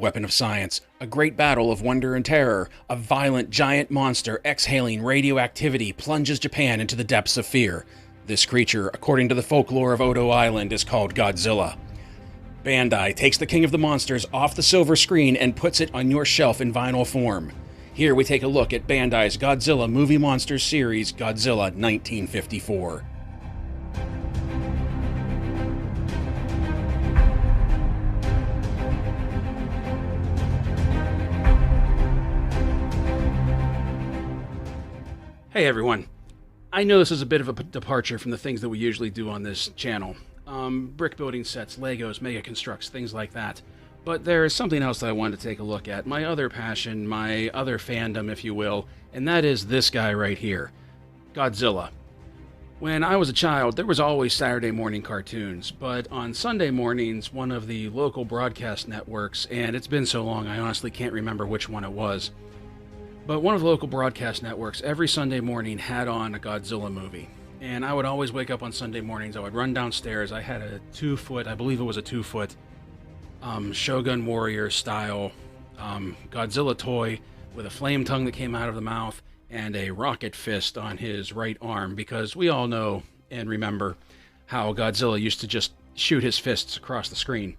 weapon of science, a great battle of wonder and terror, a violent giant monster exhaling radioactivity plunges Japan into the depths of fear. This creature, according to the folklore of Odo Island, is called Godzilla. Bandai takes the king of the monsters off the silver screen and puts it on your shelf in vinyl form. Here we take a look at Bandai's Godzilla Movie Monsters Series, Godzilla 1954. Hey everyone, I know this is a bit of a departure from the things that we usually do on this channel. Brick building sets, Legos, mega constructs, things like that. But there is something else that I wanted to take a look at, my other passion, my other fandom, if you will, and that is this guy right here, Godzilla. When I was a child, there was always Saturday morning cartoons, but on Sunday mornings, one of the local broadcast networks, and it's been so long I honestly can't remember which one it was, but one of the local broadcast networks every Sunday morning had on a Godzilla movie. And I would always wake up on Sunday mornings, I would run downstairs, I had a 2-foot, I believe it was a 2-foot, Shogun Warrior style Godzilla toy with a flame tongue that came out of the mouth and a rocket fist on his right arm, because we all know and remember how Godzilla used to just shoot his fists across the screen.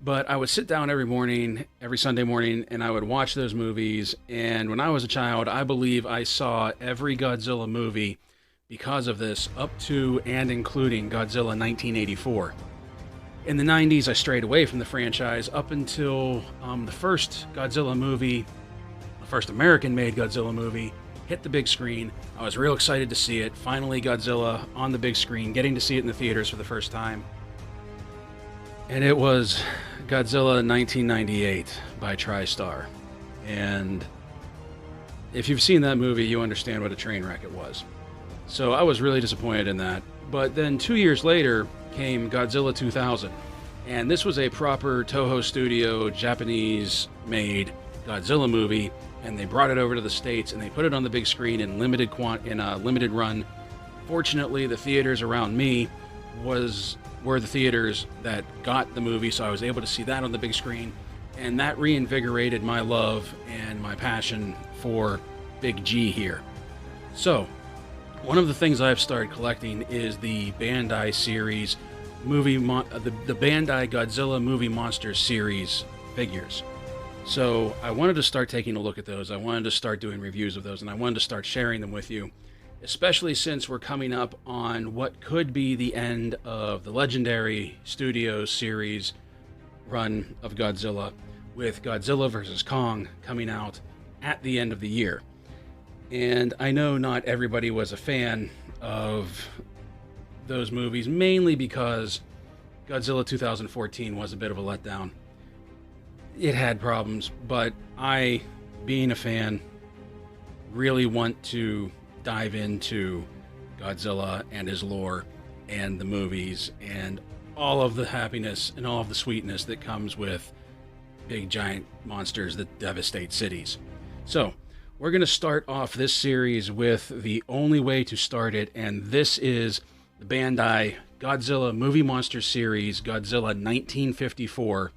But I would sit down every morning, every Sunday morning, and I would watch those movies. And when I was a child, I believe I saw every Godzilla movie because of this, up to and including Godzilla 1984. In the 90s, I strayed away from the franchise up until the first Godzilla movie, the first American-made Godzilla movie, hit the big screen. I was real excited to see it. Finally, Godzilla on the big screen, getting to see it in the theaters for the first time. And it was Godzilla 1998 by TriStar. And if you've seen that movie, you understand what a train wreck it was. So I was really disappointed in that. But then 2 years later came Godzilla 2000. And this was a proper Toho Studio, Japanese-made Godzilla movie. And they brought it over to the States and they put it on the big screen in a limited run. Fortunately, the theaters around me were the theaters that got the movie, so I was able to see that on the big screen, and that reinvigorated my love and my passion for Big G here. So, one of the things I've started collecting is the Bandai series the Bandai Godzilla Movie Monsters Series figures. So, I wanted to start taking a look at those, I wanted to start doing reviews of those, and I wanted to start sharing them with you. Especially since we're coming up on what could be the end of the Legendary Studios series run of Godzilla, with Godzilla vs. Kong coming out at the end of the year. And I know not everybody was a fan of those movies, mainly because Godzilla 2014 was a bit of a letdown. It had problems, but I, being a fan, really want to dive into Godzilla and his lore and the movies and all of the happiness and all of the sweetness that comes with big giant monsters that devastate cities. So we're going to start off this series with the only way to start it, and this is the Bandai Godzilla Movie Monsters Series, Godzilla 1954,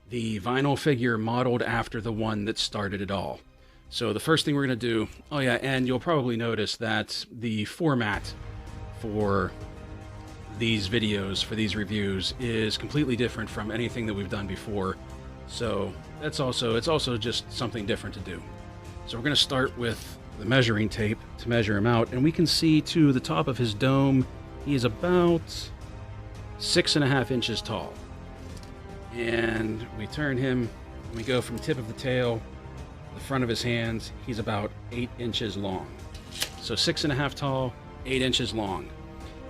the vinyl figure modeled after the one that started it all. So the first thing we're going to do, oh yeah, and you'll probably notice that the format for these videos, for these reviews, is completely different from anything that we've done before. So it's also just something different to do. So we're going to start with the measuring tape to measure him out, and we can see to the top of his dome, he is about 6.5 inches tall. And we turn him, we go from tip of the tail, the front of his hands, he's about 8 inches long. So 6.5 tall, 8 inches long.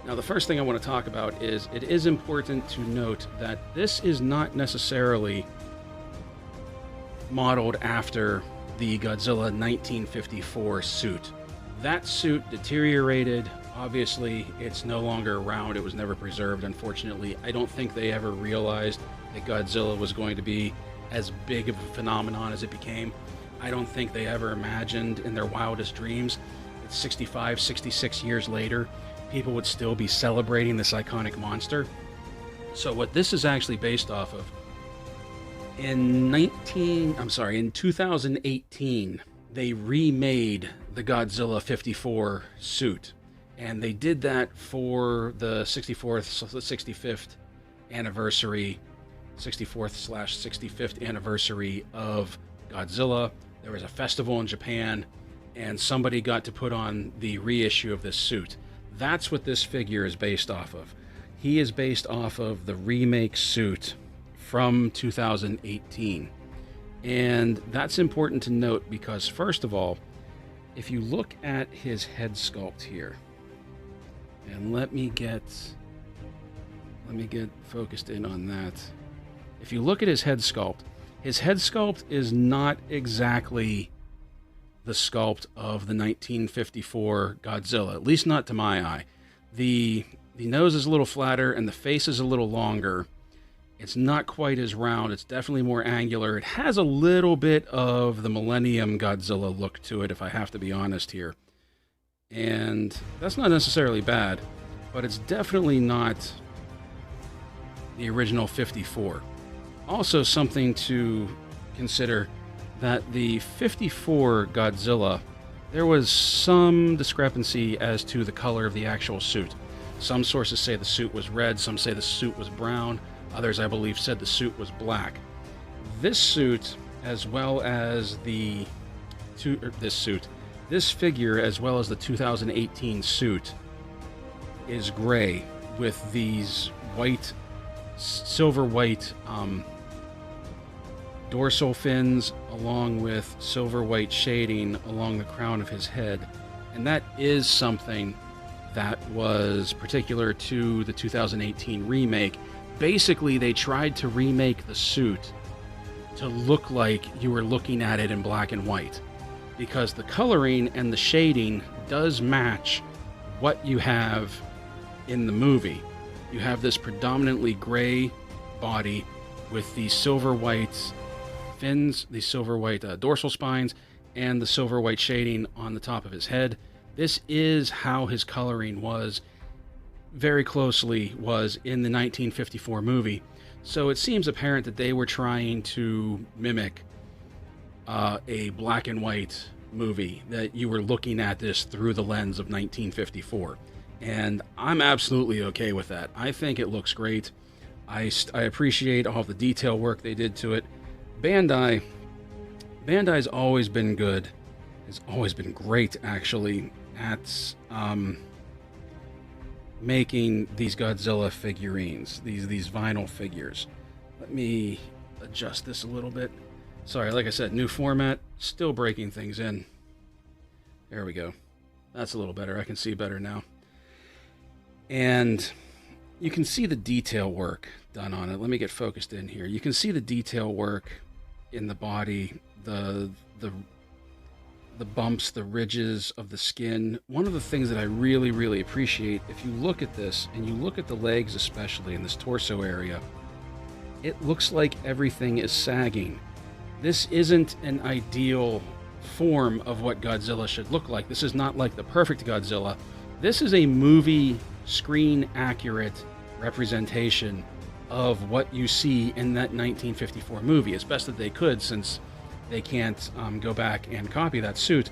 Now the first thing I want to talk about is it is important to note that this is not necessarily modeled after the Godzilla 1954 suit. That suit deteriorated. Obviously, it's no longer around. It was never preserved, unfortunately. I don't think they ever realized that Godzilla was going to be as big of a phenomenon as it became. I don't think they ever imagined in their wildest dreams that 65, 66 years later, people would still be celebrating this iconic monster. So what this is actually based off of In 2018, they remade the Godzilla 54 suit, and they did that for the 65th anniversary, 64th/65th anniversary of Godzilla. There was a festival in Japan, and somebody got to put on the reissue of this suit. That's what this figure is based off of. He is based off of the remake suit from 2018. And that's important to note because, first of all, if you look at his head sculpt here, and let me get focused in on that. If you look at his head sculpt is not exactly the sculpt of the 1954 Godzilla, at least not to my eye. The nose is a little flatter and the face is a little longer. It's not quite as round. It's definitely more angular. It has a little bit of the Millennium Godzilla look to it, if I have to be honest here. And that's not necessarily bad, but it's definitely not the original 54. Also, something to consider that the 54 Godzilla, there was some discrepancy as to the color of the actual suit. Some sources say the suit was red, some say the suit was brown. Others, I believe, said the suit was black. This suit, as well as this figure, as well as the 2018 suit, is gray with these silver white dorsal fins, along with silver white shading along the crown of his head. And that is something that was particular to the 2018 remake. Basically, they tried to remake the suit to look like you were looking at it in black and white, because the coloring and the shading does match what you have in the movie. You have this predominantly gray body with the silver white fins, the silver white dorsal spines, and the silver white shading on the top of his head. This is how his coloring was, very closely was in the 1954 movie. So it seems apparent that they were trying to mimic a black and white movie, that you were looking at this through the lens of 1954. And I'm absolutely okay with that. I think it looks great. I appreciate all the detail work they did to it. Bandai's always been good. Has always been great, actually, at making these Godzilla figurines, these vinyl figures. Let me adjust this a little bit. Sorry, like I said, new format, still breaking things in. There we go. That's a little better. I can see better now. And you can see the detail work done on it. Let me get focused in here. You can see the detail work in the body, the bumps, the ridges of the skin. One of the things that I really, really appreciate, if you look at this, and you look at the legs especially in this torso area, it looks like everything is sagging. This isn't an ideal form of what Godzilla should look like. This is not like the perfect Godzilla. This is a movie screen accurate representation of what you see in that 1954 movie, as best that they could, since they can't go back and copy that suit.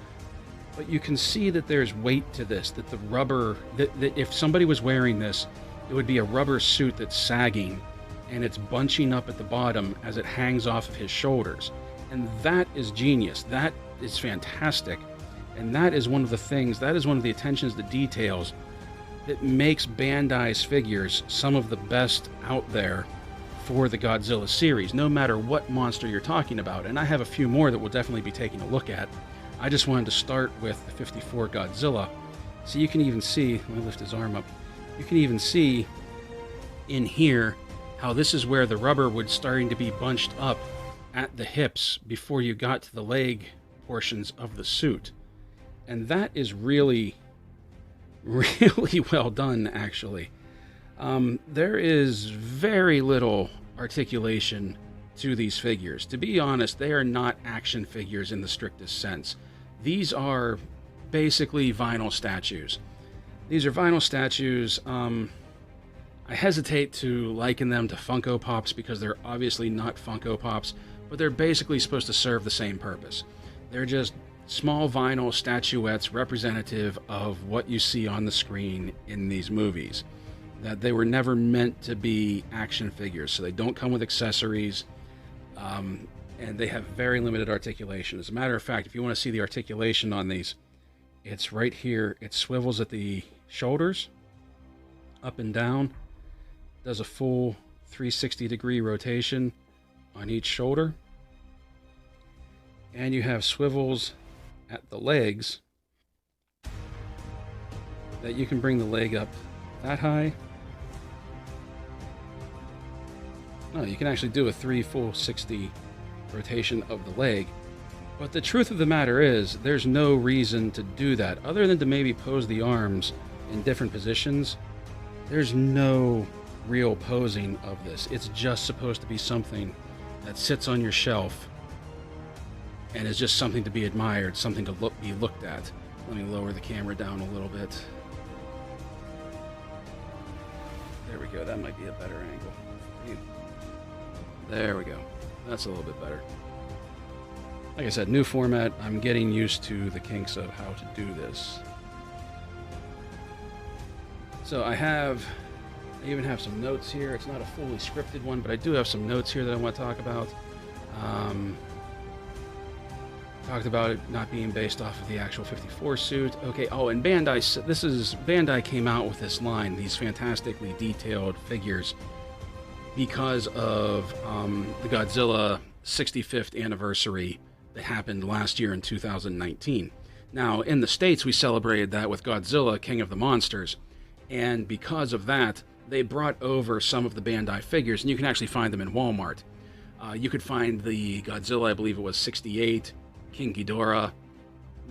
But you can see that there's weight to this, that the rubber, that if somebody was wearing this, it would be a rubber suit that's sagging, and it's bunching up at the bottom as it hangs off of his shoulders. And that is genius. That is fantastic. And that is one of the things, that is one of the attentions to details that makes Bandai's figures some of the best out there for the Godzilla series, no matter what monster you're talking about. And I have a few more that we'll definitely be taking a look at. I just wanted to start with the 54 Godzilla. So you can even see, let me lift his arm up, you can even see in here how this is where the rubber would starting to be bunched up at the hips before you got to the leg portions of the suit. And that is really, really well done, actually. There is very little articulation to these figures. To be honest, they are not action figures in the strictest sense. These are basically vinyl statues. These are vinyl statues. I hesitate to liken them to Funko Pops because they're obviously not Funko Pops, but they're basically supposed to serve the same purpose. They're just small vinyl statuettes representative of what you see on the screen in these movies. That they were never meant to be action figures, so they don't come with accessories, and they have very limited articulation. As a matter of fact, if you want to see the articulation on these, it's right here. It swivels at the shoulders, up and down, does a full 360-degree rotation on each shoulder, and you have swivels at the legs that you can bring the leg up that high. No, you can actually do a full 60 rotation of the leg. But the truth of the matter is, there's no reason to do that, other than to maybe pose the arms in different positions. There's no real posing of this. It's just supposed to be something that sits on your shelf and is just something to be admired, something to be looked at. Let me lower the camera down a little bit. There we go. That might be a better angle. There we go. That's a little bit better. Like I said, new format. I'm getting used to the kinks of how to do this. So I even have some notes here. It's not a fully scripted one, but I do have some notes here that I want to talk about. Talked about it not being based off of the actual 54 suit. Okay, oh, and Bandai came out with this line, these fantastically detailed figures, because of the Godzilla 65th anniversary that happened last year in 2019. Now, in the States, we celebrated that with Godzilla, King of the Monsters, and because of that, they brought over some of the Bandai figures, and you can actually find them in Walmart. You could find the Godzilla, I believe it was 68, King Ghidorah,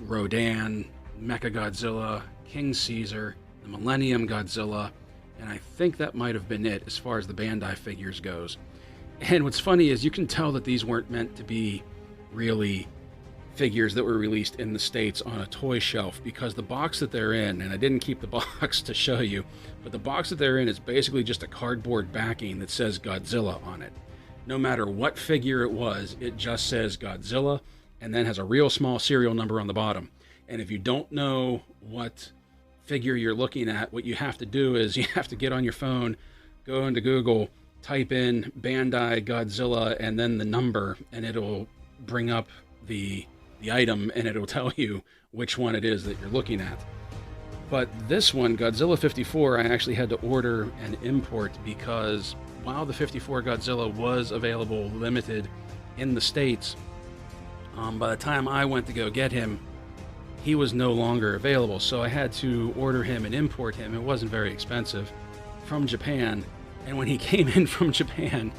Rodan, Mechagodzilla, King Caesar, the Millennium Godzilla, and I think that might have been it as far as the Bandai figures goes. And what's funny is you can tell that these weren't meant to be really figures that were released in the States on a toy shelf, because the box that they're in, and I didn't keep the box to show you, but the box that they're in is basically just a cardboard backing that says Godzilla on it. No matter what figure it was, it just says Godzilla, and then has a real small serial number on the bottom. And if you don't know what figure you're looking at, what you have to do is you have to get on your phone, go into Google, type in Bandai Godzilla and then the number, and it'll bring up the item, and it'll tell you which one it is that you're looking at. But this one, Godzilla 54, I actually had to order and import, because while the 54 Godzilla was available limited in the States, by the time I went to go get him, he was no longer available. So I had to order him and import him. It wasn't very expensive, from Japan. And when he came in from Japan,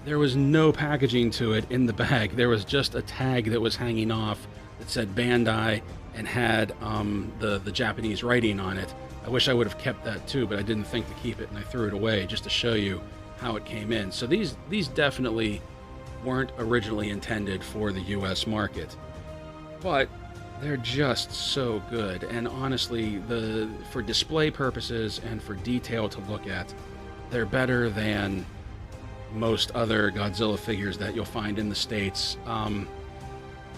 there was no packaging to it in the bag. There was just a tag that was hanging off that said Bandai and had the Japanese writing on it. I wish I would have kept that too, but I didn't think to keep it, and I threw it away just to show you how it came in. So these definitely weren't originally intended for the US market, but they're just so good. And honestly, for display purposes and for detail to look at, they're better than most other Godzilla figures that you'll find in the States.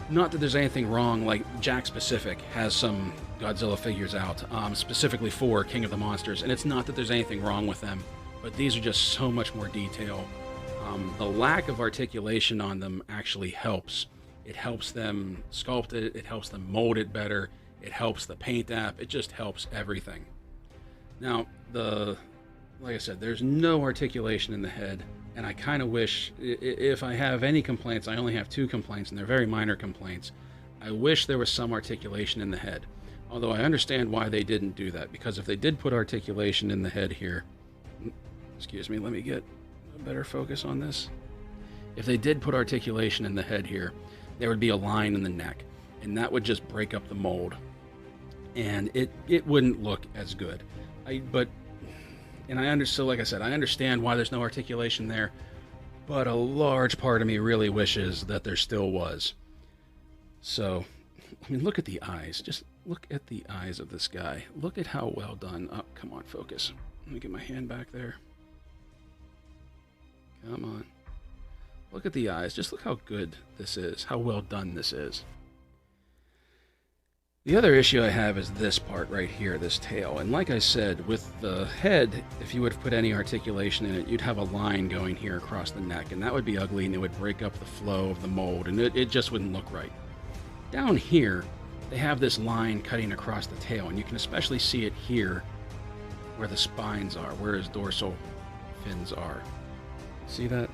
Not that there's anything wrong, like Jakks Pacific has some Godzilla figures out, specifically for King of the Monsters, and it's not that there's anything wrong with them, but these are just so much more detail. The lack of articulation on them actually helps. It helps them sculpt it, it helps them mold it better, it helps the paint app, it just helps everything. Now, like I said, there's no articulation in the head, and I kind of wish, if I have any complaints, I only have 2 complaints, and they're very minor complaints. I wish there was some articulation in the head. Although I understand why they didn't do that, because if they did put articulation in the head here, excuse me, let me get a better focus on this. If they did put articulation in the head here, there would be a line in the neck, and that would just break up the mold, and it wouldn't look as good. So like I said, I understand why there's no articulation there, but a large part of me really wishes that there still was. So, I mean, look at the eyes. Just look at the eyes of this guy. Look at how well done. Oh, come on, focus. Let me get my hand back there. Come on. Look at the eyes. Just look how good this is. How well done this is. The other issue I have is this part right here, this tail. And like I said, with the head, if you would have put any articulation in it, you'd have a line going here across the neck. And that would be ugly, and it would break up the flow of the mold, and it just wouldn't look right. Down here, they have this line cutting across the tail, and you can especially see it here where the spines are, where his dorsal fins are. See that?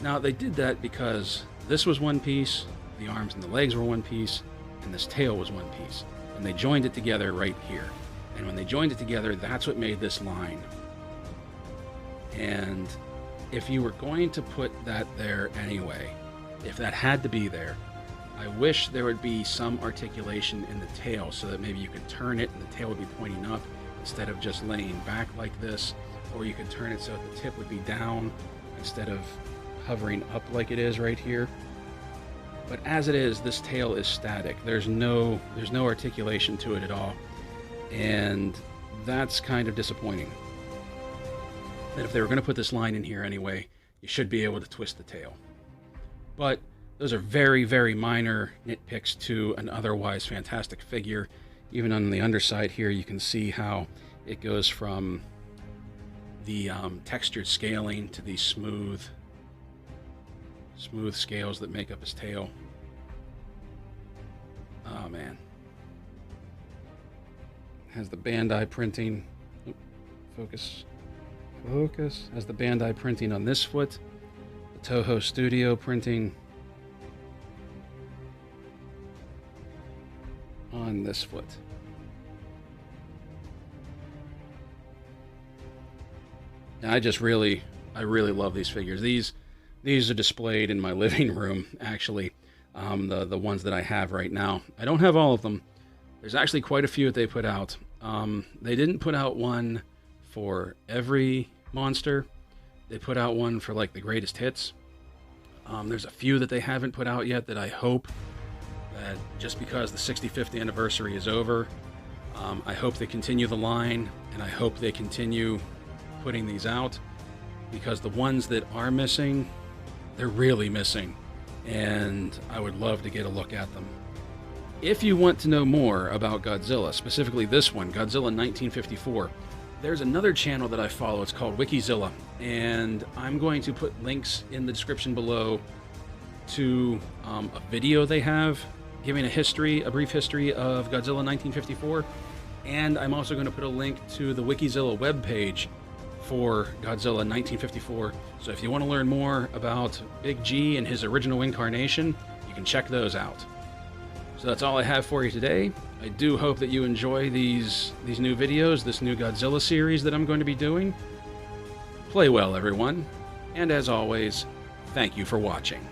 Now, they did that because this was one piece, the arms and the legs were one piece, and this tail was one piece. And they joined it together right here. And when they joined it together, that's what made this line. And if you were going to put that there anyway, if that had to be there, I wish there would be some articulation in the tail so that maybe you could turn it and the tail would be pointing up instead of just laying back like this, or you could turn it so that the tip would be down instead of hovering up like it is right here. But as it is, this tail is static. There's no articulation to it at all, and that's kind of disappointing. That if they were going to put this line in here anyway, you should be able to twist the tail. But those are very, very minor nitpicks to an otherwise fantastic figure. Even on the underside here, you can see how it goes from the textured scaling to these smooth scales that make up his tail. Oh man. Has the Bandai printing. Oop, focus. Has the Bandai printing on this foot. The Toho Studio printing on this foot. Now, I really love these figures. These are displayed in my living room, actually. The ones that I have right now. I don't have all of them. There's actually quite a few that they put out. They didn't put out one for every monster. They put out one for like the greatest hits. There's a few that they haven't put out yet that I hope that just because the 65th anniversary is over, I hope they continue the line, and I hope they continue putting these out, because the ones that are missing, they're really missing, and I would love to get a look at them. If you want to know more about Godzilla, specifically this one, Godzilla 1954, there's another channel that I follow. It's called Wikizilla, and I'm going to put links in the description below to a video they have giving a brief history of Godzilla 1954, and I'm also going to put a link to the Wikizilla webpage for Godzilla 1954. So if you want to learn more about Big G and his original incarnation, you can check those out. So that's all I have for you today. I do hope that you enjoy these new videos, this new Godzilla series that I'm going to be doing. Play well, everyone. And as always, thank you for watching.